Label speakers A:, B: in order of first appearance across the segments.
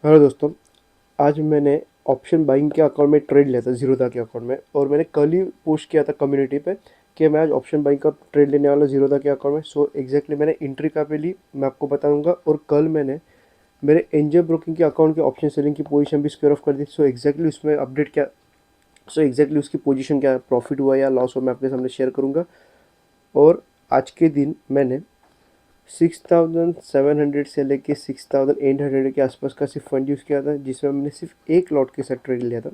A: Hello दोस्तों। आज मैंने ऑप्शन बाइंग के अकाउंट में ट्रेड लिया था ज़ीरोधा के अकाउंट में, और मैंने कल ही पोस्ट किया था कम्युनिटी पे कि मैं आज ऑप्शन बाइंग का ट्रेड लेने वाला हूँ ज़ीरोधा के अकाउंट में। सो एग्जैक्टली मैंने एंट्री कहाँ पे ली मैं आपको बताऊंगा, और कल मैंने मेरे एंजल ब्रोकिंग के अकाउंट के ऑप्शन सेलिंग की पोजीशन भी स्क्वायर ऑफ कर दी। सो एग्जैक्टली उसमें अपडेट क्या, सो एग्जैक्टली उसकी पोजीशन क्या, प्रॉफिट हुआ या लॉस हुआ, मैं अपने सामने शेयर करूँगा। और आज के दिन मैंने 6700 से लेके 6800 के आसपास का सिर्फ फंड यूज़ किया था, जिसमें मैंने सिर्फ एक लॉट के साथ ट्रेड लिया था,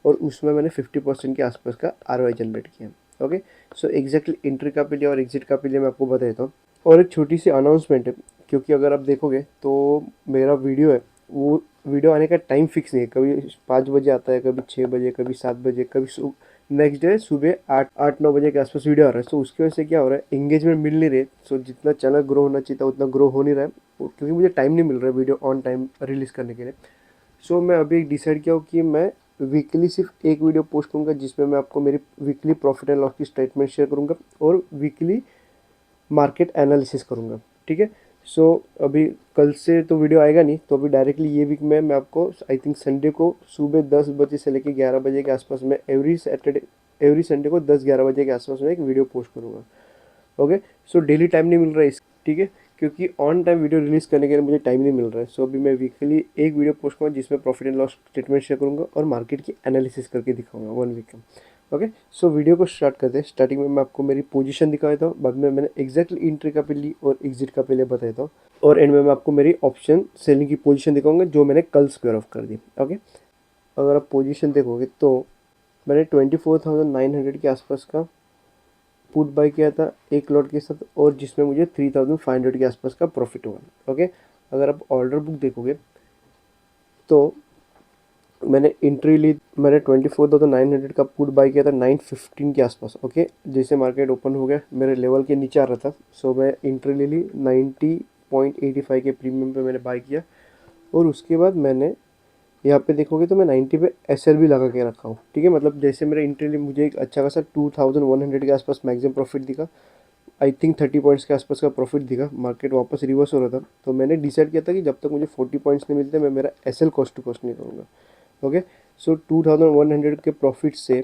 A: और उसमें मैंने 50% के आसपास का आरओआई जनरेट किया। ओके, सो एग्जैक्टली एंट्री का पे लिया और एग्जिट का पे लिया मैं आपको बता देता हूँ। और एक छोटी सी अनाउंसमेंट है, क्योंकि अगर आप देखोगे तो मेरा वीडियो है वो वीडियो आने का टाइम फिक्स नहीं है। कभी 5 बजे आता है, कभी 6 बजे, कभी 7 बजे, कभी नेक्स्ट डे सुबह 8-9 बजे के आसपास वीडियो आ रहा है। सो उसकी वजह से क्या हो रहा है, एंगेजमेंट मिल नहीं रही। सो जितना चैनल ग्रो होना चाहिए था उतना ग्रो हो नहीं रहा है, क्योंकि मुझे टाइम नहीं मिल रहा है वीडियो ऑन टाइम रिलीज़ करने के लिए। सो मैं अभी डिसाइड किया हूँ कि मैं वीकली सिर्फ एक वीडियो पोस्ट करूँगा, जिसमें मैं आपको मेरी वीकली प्रॉफिट एंड लॉस की स्टेटमेंट शेयर करूँगा और वीकली मार्केट एनालिसिस करूँगा। ठीक है। सो अभी कल से तो वीडियो आएगा नहीं, तो अभी डायरेक्टली ये वीक में मैं आपको आई थिंक संडे को सुबह 10 बजे से लेकर 11 बजे के आसपास में एवरी संडे को 10-11 बजे के आसपास में एक वीडियो पोस्ट करूँगा। ओके। सो डेली टाइम नहीं मिल रहा है इस, ठीक है, क्योंकि ऑन टाइम वीडियो रिलीज़ करने के लिए मुझे टाइम नहीं मिल रहा है। सो अभी मैं वीकली एक वीडियो पोस्ट करूँगा, जिसमें profit and loss statement share करूँगा और मार्केट की एनालिसिस करके दिखाऊंगा 1 वीक का। ओके। सो वीडियो को स्टार्ट करते हैं। स्टार्टिंग में मैं आपको मेरी पोजीशन दिखा देता हूँ, बाद में मैंने एग्जैक्टली एंट्री का पे ली और एग्जिट का पहले बता देता हूँ, और एंड में मैं आपको मेरी ऑप्शन सेलिंग की पोजीशन दिखाऊंगा जो मैंने कल स्क्वायर ऑफ कर दी। ओके। अगर आप पोजीशन देखोगे तो मैंने 24,900 के आसपास का पुट बाय किया था एक लॉट के साथ, और जिसमें मुझे 3,500 के आसपास का प्रॉफिट हुआ। ओके। अगर आप ऑर्डर बुक देखोगे तो मैंने एंट्री ली, मैंने 24,900 का पुट बाय किया था 9:15 के आसपास। ओके। जैसे मार्केट ओपन हो गया मेरे लेवल के नीचे आ रहा था, सो मैं एंट्री ले ली 90.85 के प्रीमियम पे मैंने बाय किया। और उसके बाद मैंने यहाँ पे देखोगे तो मैं 90 पे एसएल भी लगा के रखा हूँ। ठीक है, मतलब जैसे मेरा एंट्री ली मुझे एक अच्छा खासा 2,100 के आसपास मैक्सिमम प्रॉफिट दिखा। आई थिंक 30 पॉइंट्स के आसपास का प्रॉफिट दिखा। मार्केट वापस रिवर्स हो रहा था, तो मैंने डिसाइड किया था कि जब तक मुझे 40 पॉइंट्स नहीं मिलते मैं मेरा एसएल कॉस्ट टू कॉस्ट नहीं करूँगा। ओके। सो 2,100 के प्रॉफिट से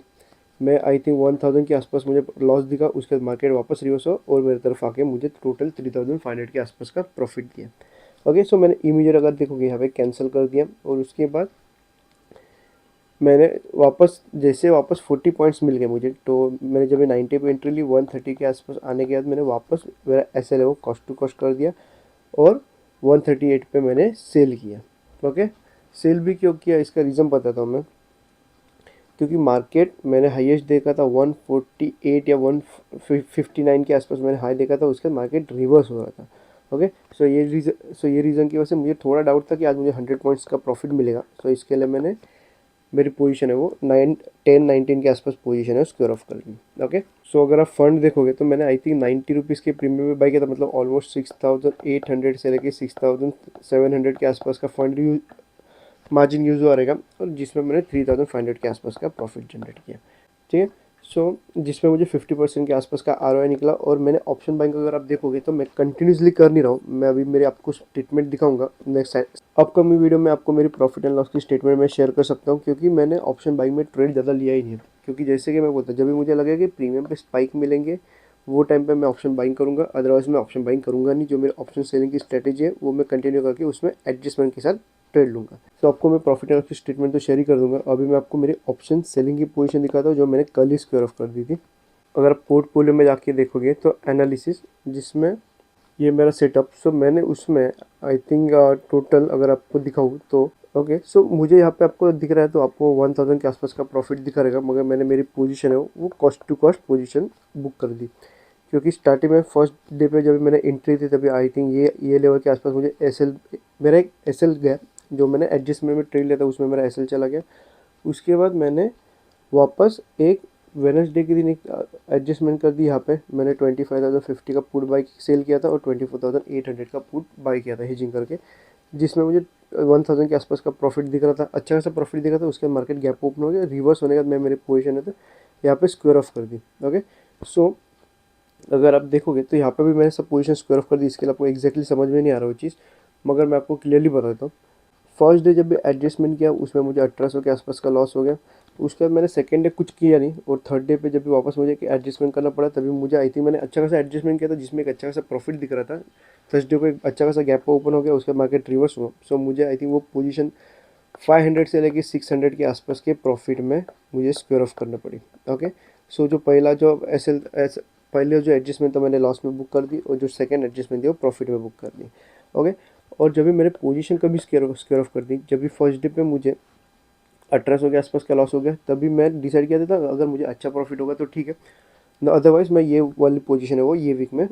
A: मैं आई थिंक 1,000 के आसपास मुझे लॉस दिखा। उसके बाद मार्केट वापस रिवर्स हो और मेरी तरफ आके मुझे टोटल 3,500 के आसपास का प्रॉफिट दिया। ओके। सो मैंने इमीडिएट अगर देखोगे यहाँ पे कैंसिल कर दिया, और उसके बाद मैंने वापस 40 पॉइंट्स मिल गए मुझे, तो मैंने जब 90 पे एंट्री ली 130 के आसपास आने के बाद मैंने वापस मेरा एस एल है वो कॉस्ट टू कॉस्ट कर दिया, और 138 पे मैंने सेल किया। ओके। सेल भी क्यों किया इसका रीज़न बताता हूँ मैं। क्योंकि मार्केट मैंने हाईएस्ट देखा था 148 या 159 के आसपास मैंने हाई देखा था, उसके बाद मार्केट रिवर्स हो रहा था। ओके। सो ये रीज़न की वजह से मुझे थोड़ा डाउट था कि आज मुझे 100 पॉइंट्स का प्रॉफिट मिलेगा। सो इसके लिए मैंने मेरी पोजीशन है वो 9-10-19 के आसपास पोजीशन है स्क्वायर ऑफ कर दी। ओके। सो अगर आप फंड देखोगे तो मैंने आई थिंक 90 रुपीज़ के प्रीमियम में बाई किया था, मतलब ऑलमोस्ट 6,800 से लेके 6,700 के आसपास का फंड मार्जिन यूज़ हुआ रहेगा, और जिसमें मैंने 3,500 के आसपास का प्रॉफिट जनरेट किया। ठीक है। सो जिसमें मुझे 50% के आसपास का आरओआई निकला। और मैंने ऑप्शन बाइंग अगर आप देखोगे तो मैं कंटिन्यूसली कर नहीं रहा हूँ, मैं अभी मेरे आपको स्टेटमेंट दिखाऊंगा नेक्स्ट अपकमिंग वीडियो में। आपको मेरी प्रॉफिट एंड लॉस की स्टेटमेंट मैं शेयर कर सकता हूँ, क्योंकि मैंने ऑप्शन बाइंग में ट्रेड ज़्यादा लिया ही नहीं है। क्योंकि जैसे कि मैं बोलता जब भी मुझे लगेगा कि प्रीमियम पे स्पाइक मिलेंगे वो टाइम पे मैं ऑप्शन बाइंग करूँगा, अदरवाइज मैं ऑप्शन बाइंग करूँगा नहीं। जो मेरे ऑप्शन सेलिंग की स्ट्रेटेजी है वो मैं कंटिन्यू करके उसमें एडजस्टमेंट के साथ ट्रेड लूँगा। तो आपको मैं प्रॉफिट एंड लॉस की स्टेटमेंट तो शेयर ही कर दूंगा। अभी मैं आपको मेरी ऑप्शन सेलिंग की पोजीशन दिखाता हूँ जो मैंने कल ही स्क्वायर ऑफ कर दी थी। अगर आप पोर्टफोलियो में जाके देखोगे तो एनालिसिस, जिसमें ये मेरा सेटअप, सो मैंने उसमें आई थिंक टोटल अगर आपको दिखाऊँ तो ओके। सो मुझे यहाँ पे आपको दिख रहा है तो आपको 1,000 के आसपास का प्रॉफिट दिखा रहेगा, मगर मैंने मेरी पोजीशन है वो cost to cost position book कर दी। क्योंकि स्टार्टिंग में फर्स्ट डे पे जब मैंने एंट्री थी तभी आई थिंक ये लेवल के आसपास मुझे एसएल, मेरा एक एसएल गया, जो मैंने एडजस्टमेंट में ट्रेड लिया था उसमें मेरा एसएल चला गया। उसके बाद मैंने वापस एक वेडनेसडे के दिन एक एडजस्टमेंट कर दी। यहाँ पे मैंने 25,050 का पुट बाई सेल किया था और 24,800 का पुट बाई किया था हेजिंग करके, जिसमें मुझे 1,000 के आसपास का प्रॉफिट दिख रहा था, अच्छा खासा प्रॉफिट दिख रहा था। उसके बाद मार्केट गैप ओपन हो गया, रिवर्स होने के बाद मैं मेरी पोजीशन है तो यहाँ पे स्क्वायर ऑफ कर दी। ओके। सो अगर आप देखोगे तो यहाँ पे भी मैंने सब पोजीशन स्क्वायर ऑफ कर दी। इसके लिए आपको एग्जैक्टली समझ में नहीं आ रहा वो चीज़, मगर मैं आपको क्लियरली बता देता हूँ। फर्स्ट डे जब भी एडजस्टमेंट किया उसमें मुझे 1800 के आसपास का लॉस हो गया। उसके बाद मैंने सेकेंड डे कुछ किया नहीं, और थर्ड डे पे जब भी वापस मुझे एडजस्टमेंट करना पड़ा तभी मुझे आई थिंक मैंने अच्छा खासा एडजस्टमेंट किया था, जिसमें एक अच्छा खासा प्रॉफिट दिख रहा था। थर्सडे को एक अच्छा खासा गैप ओपन हो गया, उसके मार्केट रिवर्स हुआ। सो मुझे आई थिंक वो पोजीशन 500 से लेके 600 के आसपास के प्रॉफिट में मुझे स्क्वेयर ऑफ करना पड़ी। ओके, सो जो पहला जो पहले जो एडजस्टमेंट था मैंने लॉस में बुक कर दी, और जो सेकंड एडजस्टमेंट थी वो प्रॉफिट में बुक कर दी। ओके, और जब भी मैंने पोजीशन कभी स्क्वेयर ऑफ कर दी, जब भी फर्स्ट डे पे मुझे 1800 के आसपास का लॉस हो गया, तभी मैं डिसाइड किया था अगर मुझे अच्छा प्रॉफिट होगा तो ठीक है, न अदरवाइज मैं ये वाली पोजीशन है वो ये वीक में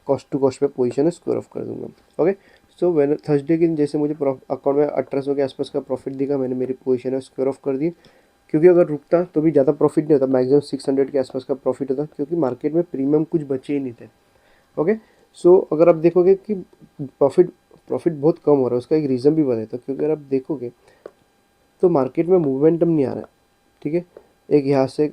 A: कॉस्ट टू कॉस्ट पे पोजीशन है स्क्वेयर ऑफ कर दूंगा। ओके, सो मैंने थर्सडे के दिन जैसे मुझे अकाउंट में 1800 के आसपास का प्रॉफिट दिखा, मैंने मेरी पोजीशन है स्क्वेयर ऑफ कर दी, क्योंकि अगर रुकता तो भी ज़्यादा प्रॉफिट नहीं होता, मैक्सिमम 600 के आसपास का प्रॉफिट होता, क्योंकि मार्केट में प्रीमियम कुछ बचे ही नहीं थे। ओके, सो अगर आप देखोगे कि प्रॉफिट प्रॉफिट बहुत कम हो रहा है, उसका एक रीज़न भी बताता हूँ, क्योंकि अगर आप देखोगे तो मार्केट में मूवमेंटम नहीं आ रहा है। ठीक है, एक यहाँ से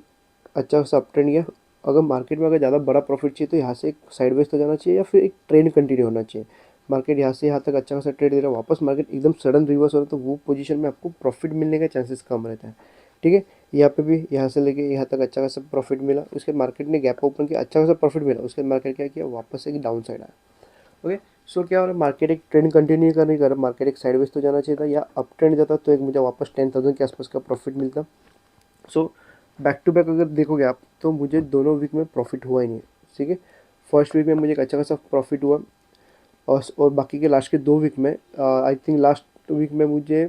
A: अच्छा सा अप ट्रेंड गया, अगर मार्केट में अगर ज़्यादा बड़ा प्रॉफिट चाहिए तो यहाँ से एक साइडवेज तो जाना चाहिए, या फिर एक ट्रेंड कंटिन्यू होना चाहिए। मार्केट यहाँ से यहाँ तक अच्छा खासा ट्रेड दे रहा है, वापस मार्केट एकदम सडन रिवर्स हो रहा है, तो वो पोजीशन में आपको प्रॉफिट मिलने का चांसेस कम रहता है। ठीक है, यहाँ पे भी यहाँ से लेके यहाँ तक अच्छा खासा प्रॉफिट मिला, उसके मार्केट ने गैप ओपन किया, अच्छा खासा प्रॉफिट मिला, उसके मार्केट क्या किया, वापस एक डाउन साइड आया। ओके, सो क्या हो रहा है, मार्केट एक ट्रेंड कंटिन्यू कर नहीं कर रहा, मार्केट एक साइडवेज तो जाना चाहिए था, या अप ट्रेंड जाता तो एक मुझे वापस 10,000 के आसपास का प्रॉफिट मिलता। सो बैक टू बैक अगर देखोगे आप तो मुझे दोनों वीक में प्रॉफिट हुआ ही नहीं है। ठीक है, फर्स्ट वीक में मुझे एक अच्छा खासा प्रॉफिट हुआ, और बाकी के लास्ट के 2 वीक में आई थिंक लास्ट वीक में मुझे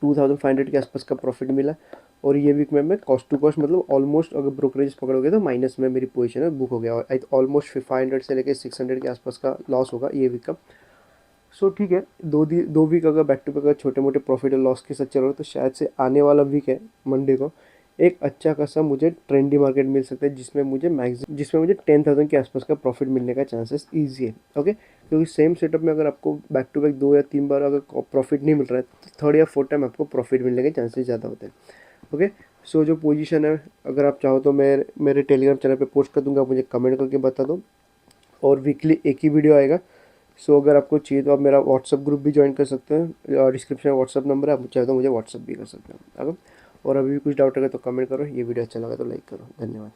A: 2500 के आसपास का प्रॉफिट मिला, और ये वीक में मैं कॉस्ट टू कॉस्ट मतलब ऑलमोस्ट अगर ब्रोकरेज पकड़ोगे तो माइनस में मेरी पोजीशन है बुक हो गया, और ऑलमोस्ट 500 से लेकर 600 के आसपास का लॉस होगा ये वीक का। सो ठीक है, 2 वीक अगर बैक टू बैक अगर छोटे मोटे प्रॉफिट और लॉस के साथ चल रहा हो, तो शायद से आने वाला वीक है मंडे को एक अच्छा खासा मुझे ट्रेंडी मार्केट मिल सकता है, जिसमें मुझे 10,000 के आसपास का प्रॉफिट मिलने का चांसेस ईजी है। ओके, क्योंकि सेम सेटअप में अगर आपको बैक टू बैक 2 या 3 बार अगर प्रॉफिट नहीं मिल रहा है, तो थर्ड या फोर्थ टाइम आपको प्रॉफिट मिलने के चांसेस ज़्यादा होते हैं। ओके, सो जो पोजीशन है अगर आप चाहो तो मैं मेरे टेलीग्राम चैनल पे पोस्ट कर दूंगा, मुझे कमेंट करके बता दो, और वीकली एक ही वीडियो आएगा। सो अगर आपको चाहिए तो आप मेरा व्हाट्सअप ग्रुप भी ज्वाइन कर सकते हैं, डिस्क्रिप्शन में व्हाट्सअप नंबर है, आप चाहे तो मुझे व्हाट्सअप भी कर सकते हैं। अगर और अभी भी कुछ डाउट अगर तो कमेंट करो, ये वीडियो अच्छा लगा तो लाइक करो। धन्यवाद।